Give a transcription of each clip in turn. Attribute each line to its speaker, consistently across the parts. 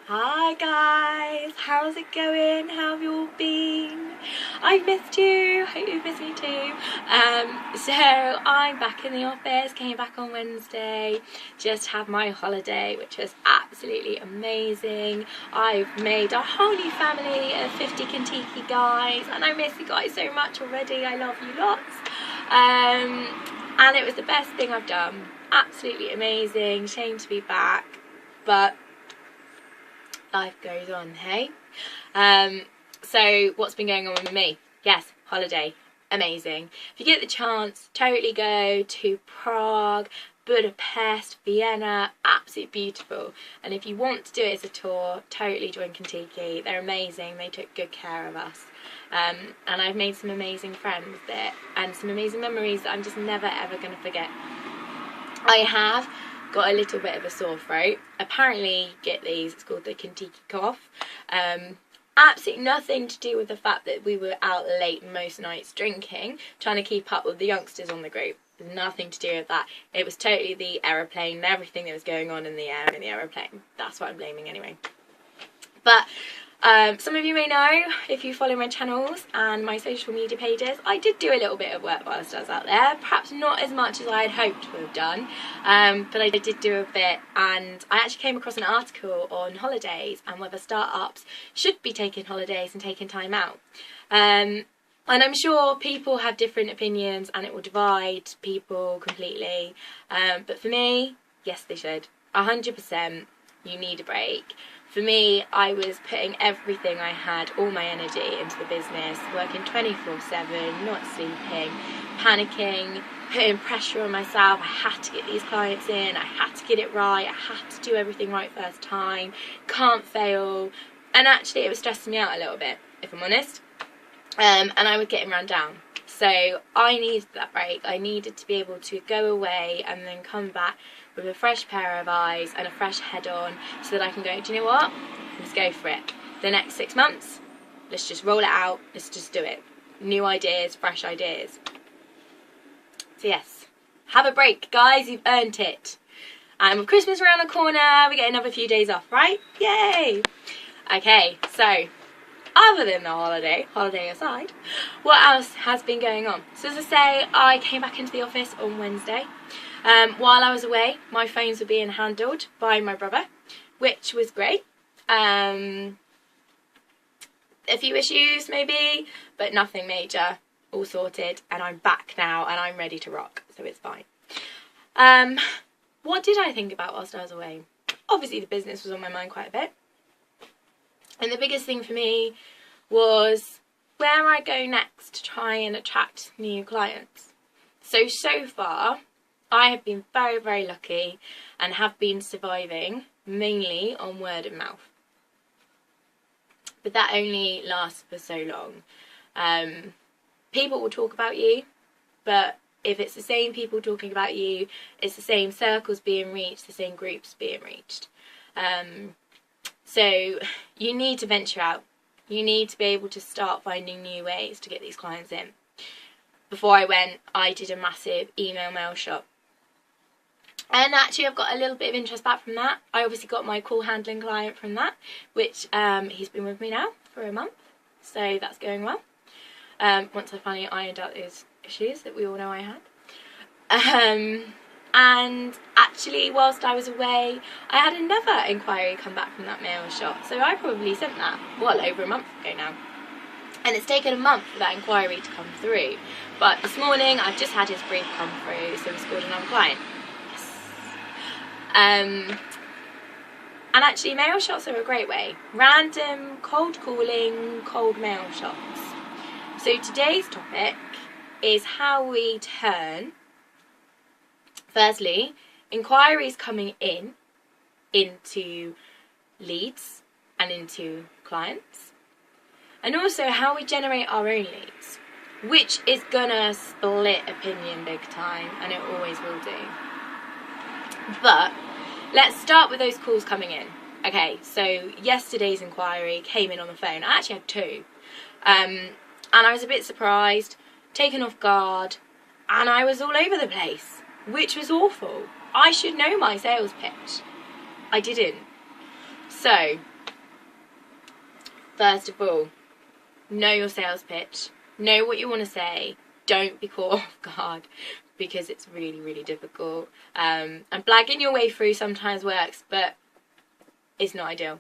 Speaker 1: Hi guys, how's it going? How have you all been? I've missed you, hope you've missed me too. So I'm back in the office, came back on Wednesday, just had my holiday, which was absolutely amazing. I've made a whole new family of 50 Contiki guys, and I miss you guys so much already. I love you lots. And it was the best thing I've done. Absolutely amazing, shame to be back, but life goes on, hey? So what's been going on with me? Yes, holiday, amazing. If you get the chance, totally go to Prague, Budapest, Vienna, absolutely beautiful. And if you want to do it as a tour, totally join Contiki. They're amazing, they took good care of us. And I've made some amazing friends there and some amazing memories that I'm just never ever going to forget. I have got a little bit of a sore throat. Apparently, get these, it's called the Contiki cough. Absolutely nothing to do with the fact that we were out late most nights drinking, trying to keep up with the youngsters on the group. Nothing to do with that. It was totally the aeroplane and everything that was going on in the air in the aeroplane. That's what I'm blaming anyway. But some of you may know, if you follow my channels and my social media pages, I did do a little bit of work whilst I was out there. Perhaps not as much as I had hoped to have done, but I did do a bit, and I actually came across an article on holidays and whether startups should be taking holidays and taking time out. And I'm sure people have different opinions and it will divide people completely, but for me, yes they should. 100%, you need a break. For me, I was putting everything I had, all my energy into the business, working 24/7, not sleeping, panicking, putting pressure on myself. I had to get these clients in, I had to get it right, I had to do everything right first time, can't fail. And actually it was stressing me out a little bit, if I'm honest. And I was getting run down. So I needed that break. I needed to be able to go away and then come back with a fresh pair of eyes and a fresh head on, so that I can go, do you know what? Let's go for it. The next 6 months, let's just roll it out. Let's just do it. New ideas, fresh ideas. So yes, have a break, guys. You've earned it. And with Christmas around the corner, we get another few days off, right? Yay! Okay, so other than the holiday aside, what else has been going on? So as I say, I came back into the office on Wednesday. While I was away, my phones were being handled by my brother, which was great. A few issues maybe, but nothing major. All sorted, and I'm back now and I'm ready to rock, so it's fine. What did I think about whilst I was away? Obviously the business was on my mind quite a bit. And the biggest thing for me was where I go next to try and attract new clients. So far, I have been very, very lucky and have been surviving mainly on word of mouth. But that only lasts for so long. People will talk about you, but if it's the same people talking about you, it's the same circles being reached, the same groups being reached. So you need to venture out. You need to be able to start finding new ways to get these clients in. Before I went, I did a massive email mail shop. And actually I've got a little bit of interest back from that. I obviously got my call handling client from that, which he's been with me now for a month. So that's going well. Once I finally ironed out those issues that we all know I had. And actually, whilst I was away, I had another inquiry come back from that mail shop. So I probably sent that, well, over a month ago now. And it's taken a month for that inquiry to come through. But this morning, I've just had his brief come through, so we scored another client. Yes. And actually, mail shots are a great way. Random, cold calling, cold mail shots. So today's topic is how we turn, firstly, inquiries coming in into leads and into clients, and also how we generate our own leads, which is gonna split opinion big time, and it always will do. But let's start with those calls coming in. Okay, so yesterday's inquiry came in on the phone. I actually had two, and I was a bit surprised, taken off guard, and I was all over the place, which was awful. I should know my sales pitch. I didn't. So First of all, know your sales pitch. Know what you want to say. Don't be caught off guard, because it's really, really difficult. And blagging your way through sometimes works, but it's not ideal.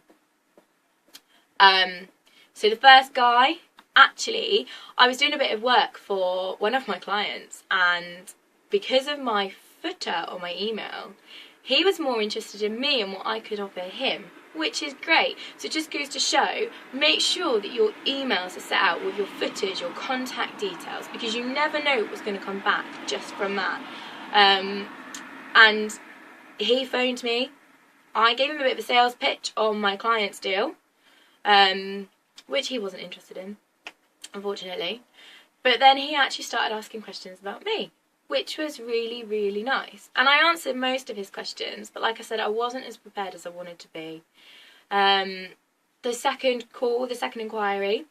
Speaker 1: So the first guy, actually, I was doing a bit of work for one of my clients, and because of my footer on my email, he was more interested in me and what I could offer him, which is great. So it just goes to show, make sure that your emails are set out with your footers, your contact details, because you never know what's going to come back just from that. And he phoned me. I gave him a bit of a sales pitch on my client's deal, which he wasn't interested in, unfortunately. But then he actually started asking questions about me, which was really, really nice. And I answered most of his questions, but like I said, I wasn't as prepared as I wanted to be. The second call, the second inquiry,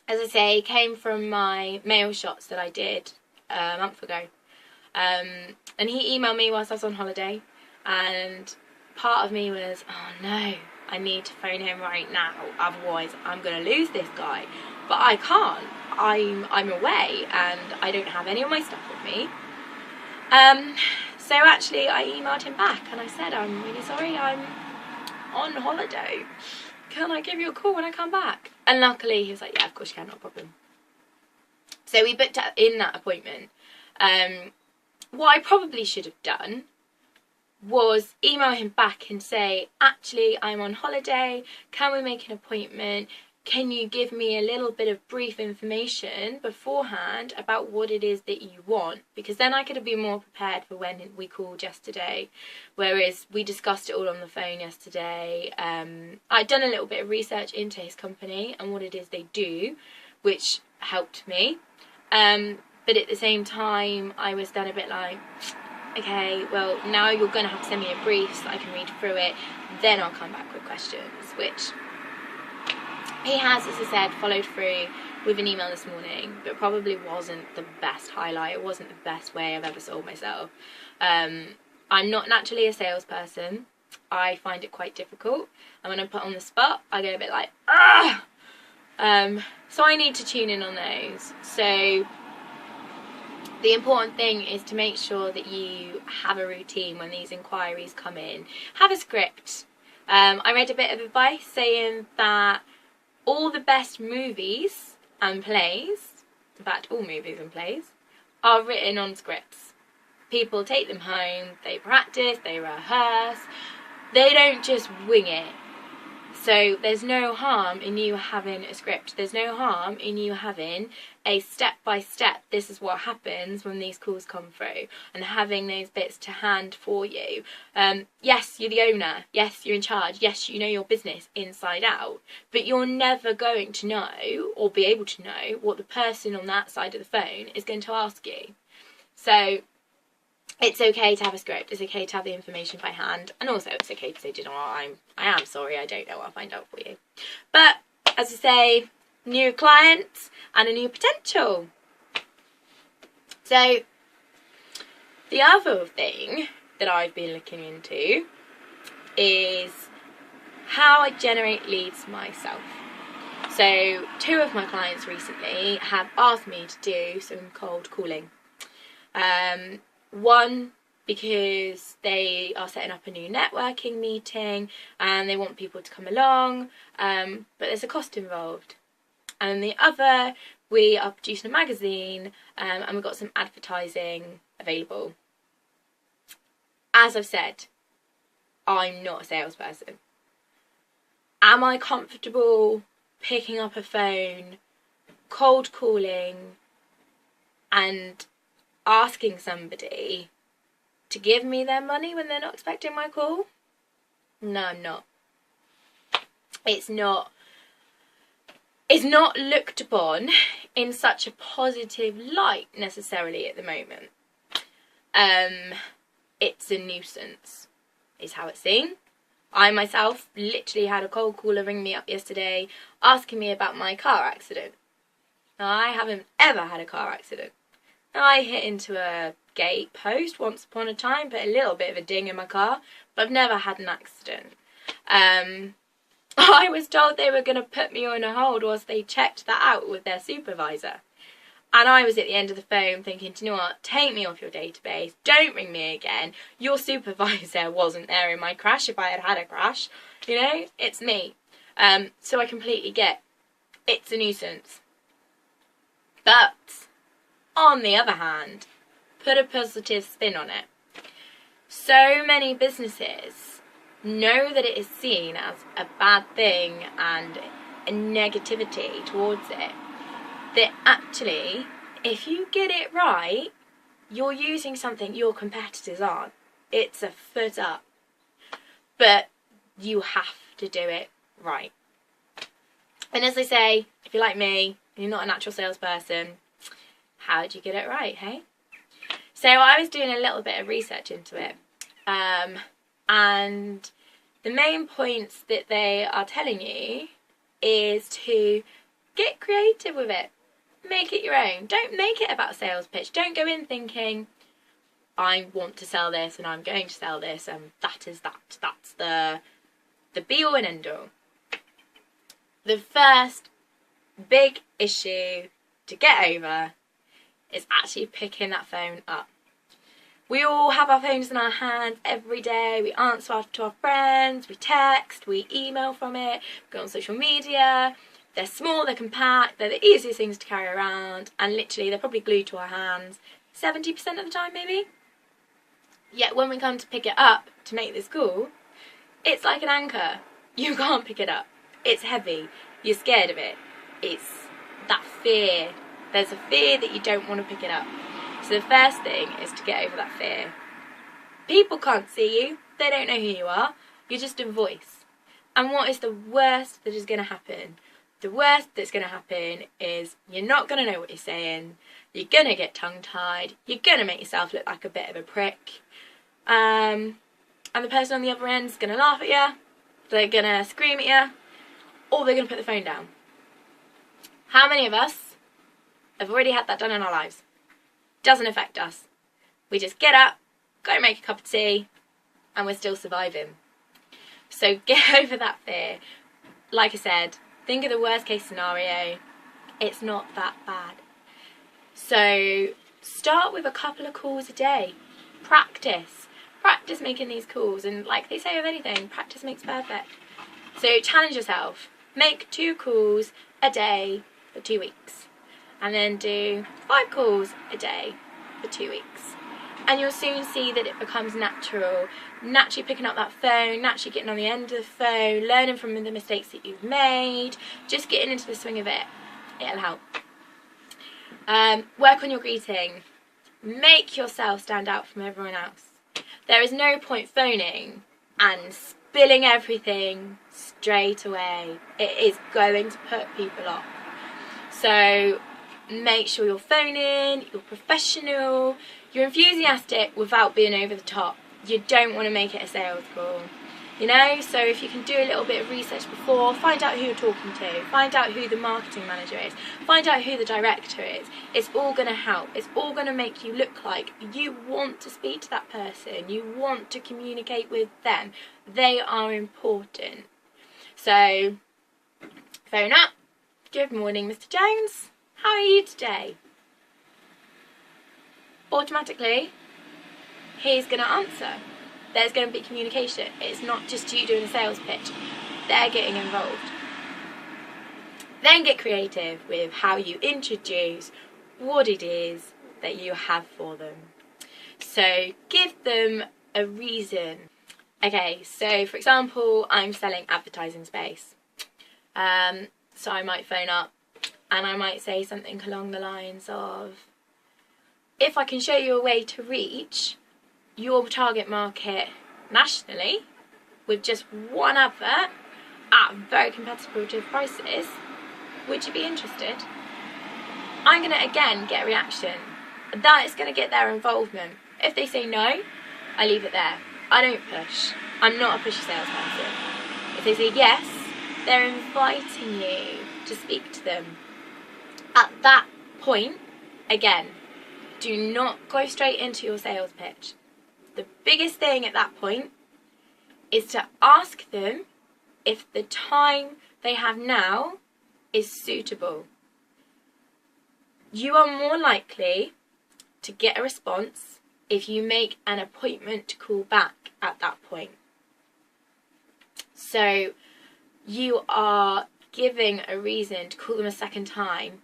Speaker 1: as I say, came from my mail shots that I did a month ago. And he emailed me whilst I was on holiday, and part of me was, oh no, I need to phone him right now, otherwise I'm going to lose this guy. But I can't. I'm away and I don't have any of my stuff with me. So actually I emailed him back and I said, I'm really sorry, I'm on holiday. Can I give you a call when I come back? And luckily he was like, yeah, of course you can, no problem. So we booked in that appointment. What I probably should have done was email him back and say, actually, I'm on holiday, can we make an appointment? Can you give me a little bit of brief information beforehand about what it is that you want? Because then I could have been more prepared for when we called yesterday, whereas we discussed it all on the phone yesterday. I'd done a little bit of research into his company and what it is they do, which helped me. But at the same time, I was then a bit like, okay, well, now you're going to have to send me a brief so I can read through it, then I'll come back with questions, which he has, as I said, followed through with an email this morning, but probably wasn't the best highlight. It wasn't the best way I've ever sold myself. I'm not naturally a salesperson. I find it quite difficult. And when I'm put on the spot, I go a bit like, ah! So I need to tune in on those. So the important thing is to make sure that you have a routine when these inquiries come in. Have a script. I read a bit of advice saying that all the best movies and plays, in fact all movies and plays, are written on scripts. People take them home, they practice, they rehearse, they don't just wing it. So there's no harm in you having a script. There's no harm in you having a step-by-step, this is what happens when these calls come through, and having those bits to hand for you. Yes, you're the owner. Yes, you're in charge. Yes, you know your business inside out. But you're never going to know or be able to know what the person on that side of the phone is going to ask you. So it's okay to have a script, it's okay to have the information by hand, and also it's okay to say, do you know what, I am sorry, I don't know, I'll find out for you. But, as I say, new clients and a new potential. So, the other thing that I've been looking into is how I generate leads myself. So, 2 of my clients recently have asked me to do some cold calling. One, because they are setting up a new networking meeting and they want people to come along, but there's a cost involved. And the other, we are producing a magazine and we've got some advertising available. As I've said, I'm not a salesperson. Am I comfortable picking up a phone, cold calling and asking somebody to give me their money when they're not expecting my call? No, I'm not. It's not looked upon in such a positive light necessarily at the moment. It's a nuisance, is how it's seen. I myself literally had a cold caller ring me up yesterday asking me about my car accident. Now, I haven't ever had a car accident. I hit into a gate post once upon a time, put a little bit of a ding in my car, but I've never had an accident. I was told they were going to put me on a hold whilst they checked that out with their supervisor. And I was at the end of the phone thinking, do you know what, take me off your database, don't ring me again. Your supervisor wasn't there in my crash if I had had a crash. You know, it's me. So I completely get it's a nuisance. But, on the other hand, put a positive spin on it. So many businesses know that it is seen as a bad thing and a negativity towards it, that actually, if you get it right, you're using something your competitors aren't. It's a foot up. But you have to do it right. And as I say, if you're like me, and you're not a natural salesperson, how do you get it right, hey? So I was doing a little bit of research into it. And the main points that they are telling you is to get creative with it. Make it your own. Don't make it about a sales pitch. Don't go in thinking, I want to sell this and I'm going to sell this and that is that. That's the be all and end all. The first big issue to get over is actually picking that phone up. We all have our phones in our hands every day. We answer to our friends, we text, we email from it, we go on social media. They're small, they're compact, they're the easiest things to carry around, and literally they're probably glued to our hands 70% of the time maybe. Yet when we come to pick it up to make this call, it's like an anchor. You can't pick it up. It's heavy. You're scared of it. It's that fear. There's a fear that you don't want to pick it up. So the first thing is to get over that fear. People can't see you. They don't know who you are. You're just a voice. And what is the worst that is going to happen? The worst that's going to happen is you're not going to know what you're saying. You're going to get tongue-tied. You're going to make yourself look like a bit of a prick. And the person on the other end is going to laugh at you. They're going to scream at you. Or they're going to put the phone down. How many of us have already had that done in our lives? Doesn't affect us. We just get up, go make a cup of tea, and we're still surviving. So get over that fear. Like I said, think of the worst case scenario. It's not that bad. So start with a couple of calls a day. Practice. Practice making these calls. And like they say with anything, practice makes perfect. So challenge yourself. Make 2 calls a day for 2 weeks. And then do 5 calls a day for 2 weeks. And you'll soon see that it becomes natural. Naturally picking up that phone, naturally getting on the end of the phone, learning from the mistakes that you've made, just getting into the swing of it. It'll help. Work on your greeting. Make yourself stand out from everyone else. There is no point phoning and spilling everything straight away. It is going to put people off. So make sure you're phoning, you're professional, you're enthusiastic without being over the top. You don't want to make it a sales call, you know? So if you can do a little bit of research before, find out who you're talking to, find out who the marketing manager is, find out who the director is. It's all going to help. It's all going to make you look like you want to speak to that person, you want to communicate with them. They are important. So phone up. Good morning, Mr. Jones. How are you today? Automatically, he's going to answer. There's going to be communication. It's not just you doing a sales pitch. They're getting involved. Then get creative with how you introduce what it is that you have for them. So give them a reason. Okay, so for example, I'm selling advertising space. So I might phone up and I might say something along the lines of, if I can show you a way to reach your target market nationally with just one advert at very competitive prices, would you be interested? I'm going to again get a reaction. That is going to get their involvement. If they say no, I leave it there. I don't push. I'm not a pushy salesperson. If they say yes, they're inviting you to speak to them. At that point, again, do not go straight into your sales pitch. The biggest thing at that point is to ask them if the time they have now is suitable. You are more likely to get a response if you make an appointment to call back at that point. So you are giving a reason to call them a second time.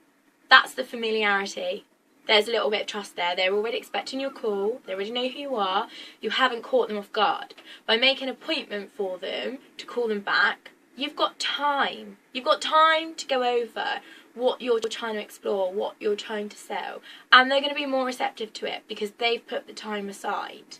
Speaker 1: That's the familiarity. There's a little bit of trust there. They're already expecting your call. They already know who you are. You haven't caught them off guard. By making an appointment for them to call them back, you've got time. You've got time to go over what you're trying to explore, what you're trying to sell. And they're going to be more receptive to it because they've put the time aside.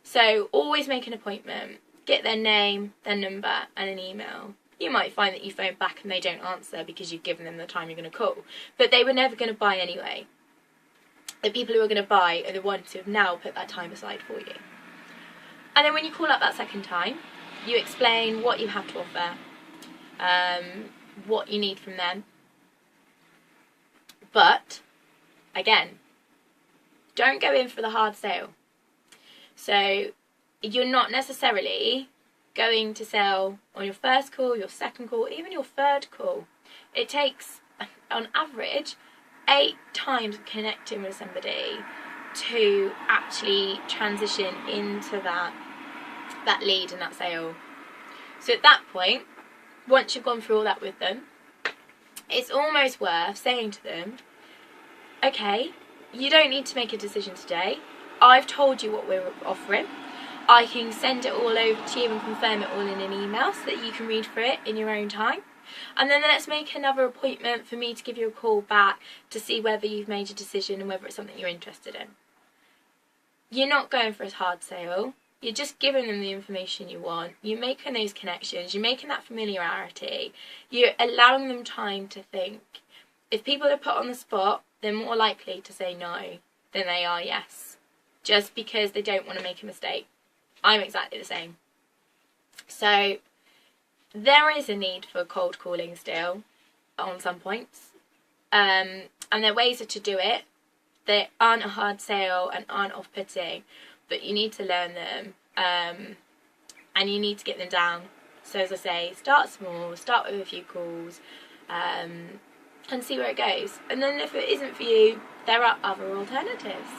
Speaker 1: So always make an appointment. Get their name, their number, and an email. You might find that you phone back and they don't answer because you've given them the time you're going to call. But they were never going to buy anyway. The people who are going to buy are the ones who have now put that time aside for you. And then when you call up that second time, you explain what you have to offer, what you need from them. But, again, don't go in for the hard sale. So, you're not necessarily going to sell on your first call, your second call, even your third call. It takes, on average, 8 times connecting with somebody to actually transition into that lead and that sale. So at that point, once you've gone through all that with them, it's almost worth saying to them, okay, you don't need to make a decision today. I've told you what we're offering. I can send it all over to you and confirm it all in an email so that you can read through it in your own time. And then let's make another appointment for me to give you a call back to see whether you've made a decision and whether it's something you're interested in. You're not going for a hard sale. You're just giving them the information you want. You're making those connections. You're making that familiarity. You're allowing them time to think. If people are put on the spot, they're more likely to say no than they are yes. Just because they don't want to make a mistake. I'm exactly the same. So there is a need for cold calling still on some points. And there are ways to do it that aren't a hard sale and aren't off-putting, but you need to learn them and you need to get them down. So as I say, start small, start with a few calls and see where it goes. And then if it isn't for you, there are other alternatives,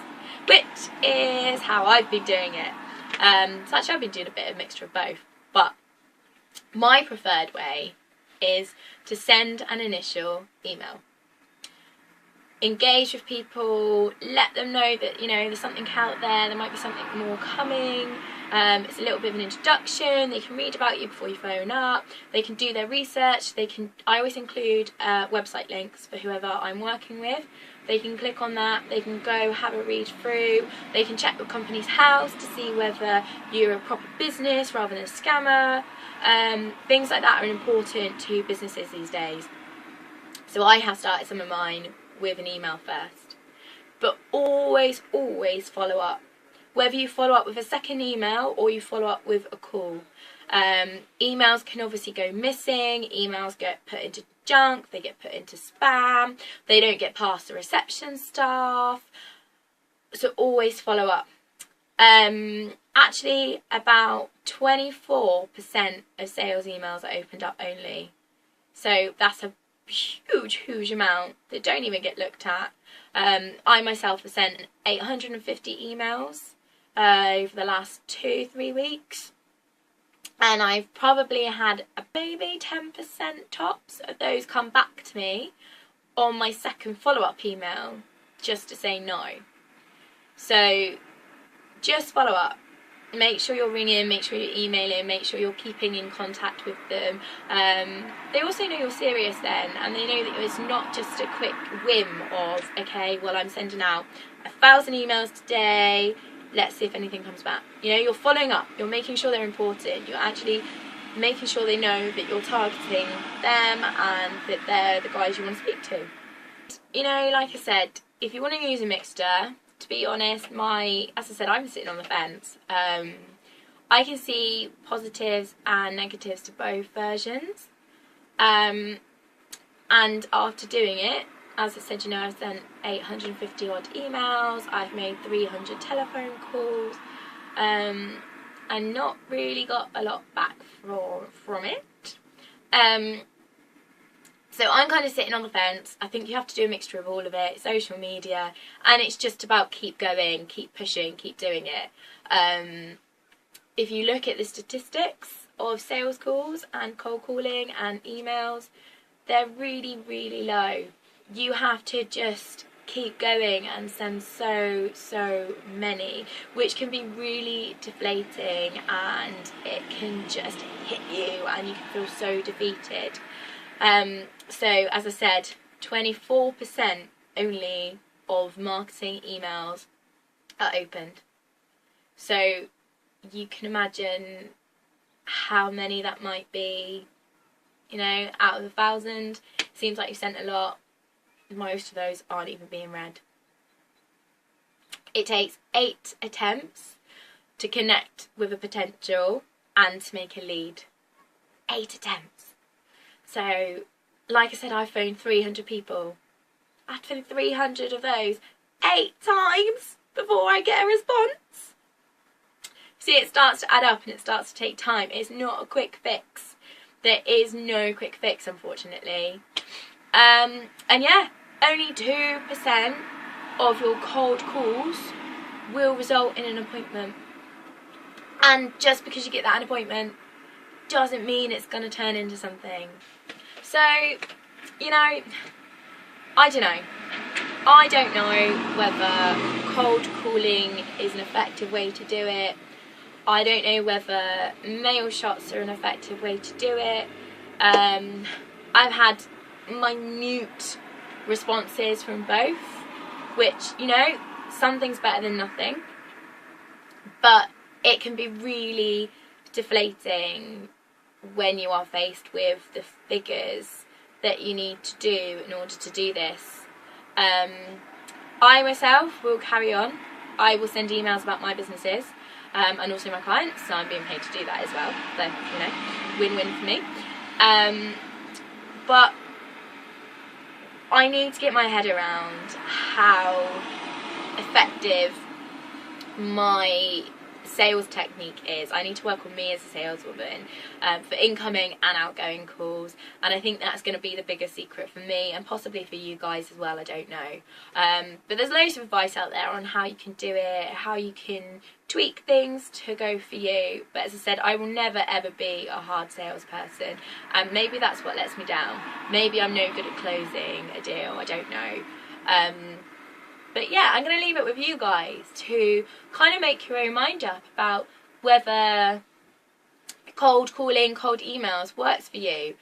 Speaker 1: which is how I've been doing it. So actually I've been doing a bit of a mixture of both, but my preferred way is to send an initial email. Engage with people, let them know that, you know, there's something out there might be something more coming. It's a little bit of an introduction. They can read about you before you phone up. They can do their research. I always include website links for whoever I'm working with. They can click on that. They can go have a read through. They can check your company's house to see whether you're a proper business rather than a scammer. Things like that are important to businesses these days. So I have started some of mine with an email first. But always, always follow up. Whether you follow up with a second email or you follow up with a call. Emails can obviously go missing. Emails get put into junk. They get put into spam. They don't get past the reception staff. So always follow up. Actually, about 24% of sales emails are opened up only. So that's a huge amount that don't even get looked at. I myself have sent 850 emails over the last 2-3 weeks, and I've probably had maybe 10% tops of those come back to me on my second follow-up email just to say no. So just follow up. Make sure you're ringing, make sure you're emailing, make sure you're keeping in contact with them. They also know you're serious then, and they know that it's not just a quick whim of, okay, well, I'm sending out 1,000 emails today, let's see if anything comes back. You know, you're following up, you're making sure they're important, you're actually making sure they know that you're targeting them and that they're the guys you want to speak to. You know, like I said, if you want to use a mixture, to be honest, as I said, I'm sitting on the fence. I can see positives and negatives to both versions. And after doing it, as I said, you know, I've sent 850 odd emails, I've made 300 telephone calls. and not really got a lot back from it. So I'm kind of sitting on the fence. I think you have to do a mixture of all of it, social media, and it's just about keep going, keep pushing, keep doing it. If you look at the statistics of sales calls and cold calling and emails, they're really, really low. You have to just keep going and send so many, which can be really deflating, and it can just hit you and you can feel so defeated. So as I said, 24% only of marketing emails are opened. So you can imagine how many that might be, you know, out of 1,000. Seems like you sent a lot. Most of those aren't even being read. It takes 8 attempts to connect with a potential and to make a lead. 8 attempts. So, like I said, I phoned 300 people. I had to phone 300 of those 8 times before I get a response. See, it starts to add up and it starts to take time. It's not a quick fix. There is no quick fix, unfortunately. And yeah, only 2% of your cold calls will result in an appointment. And just because you get that appointment doesn't mean it's going to turn into something. So, you know, I don't know. I don't know whether cold calling is an effective way to do it. I don't know whether mail shots are an effective way to do it. I've had minute responses from both, which, you know, something's better than nothing, but it can be really deflating when you are faced with the figures that you need to do in order to do this. I myself will carry on. I will send emails about my businesses and also my clients, so I'm being paid to do that as well, so, you know, win-win for me. But I need to get my head around how effective my sales technique is. I need to work on me as a saleswoman for incoming and outgoing calls, and I think that's going to be the biggest secret for me and possibly for you guys as well, I don't know. But there's loads of advice out there on how you can do it, how you can tweak things to go for you. But as I said, I will never ever be a hard salesperson, and maybe that's what lets me down. Maybe I'm no good at closing a deal, I don't know. But yeah, I'm going to leave it with you guys to kind of make your own mind up about whether cold calling, cold emails works for you.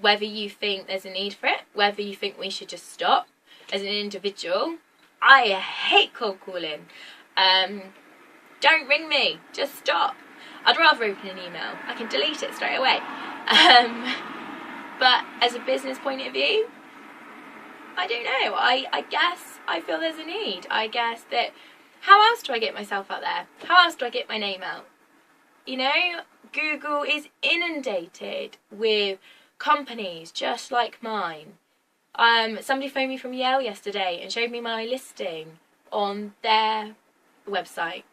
Speaker 1: Whether you think there's a need for it, whether you think we should just stop. As an individual, I hate cold calling. Don't ring me, just stop. I'd rather open an email. I can delete it straight away. But as a business point of view, I don't know. I guess I feel there's a need. I guess that, how else do I get myself out there? How else do I get my name out? You know, Google is inundated with companies just like mine. Somebody phoned me from Yale yesterday and showed me my listing on their website.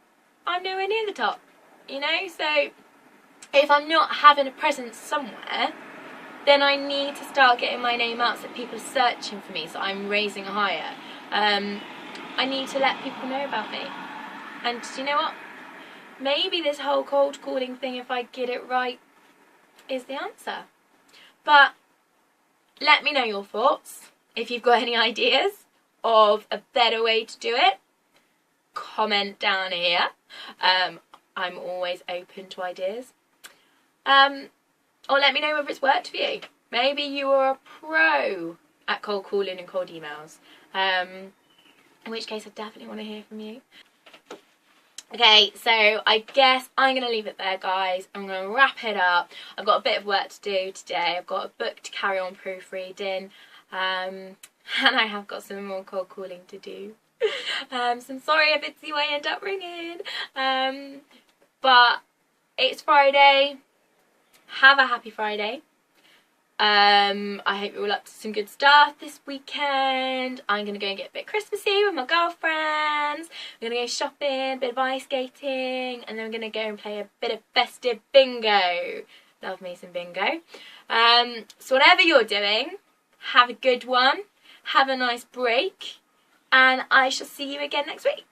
Speaker 1: I'm nowhere near the top, you know? So if I'm not having a presence somewhere, then I need to start getting my name out so that people are searching for me, so I'm raising higher. I need to let people know about me. And you know what? Maybe this whole cold calling thing, if I get it right, is the answer. But let me know your thoughts. If you've got any ideas of a better way to do it, comment down here. I'm always open to ideas. Or let me know whether it's worked for you. Maybe you are a pro at cold calling and cold emails. In which case I definitely want to hear from you. Okay, so I guess I'm going to leave it there, guys. I'm going to wrap it up. I've got a bit of work to do today. I've got a book to carry on proofreading. And I have got some more cold calling to do. So I'm sorry if it's you I end up ringing. But it's Friday. Have a happy Friday. I hope you're all up to some good stuff this weekend. I'm going to go and get a bit Christmassy with my girlfriends. We're going to go shopping, a bit of ice skating, and then we're going to go and play a bit of festive bingo. Love me some bingo. So whatever you're doing, have a good one. Have a nice break. And I shall see you again next week.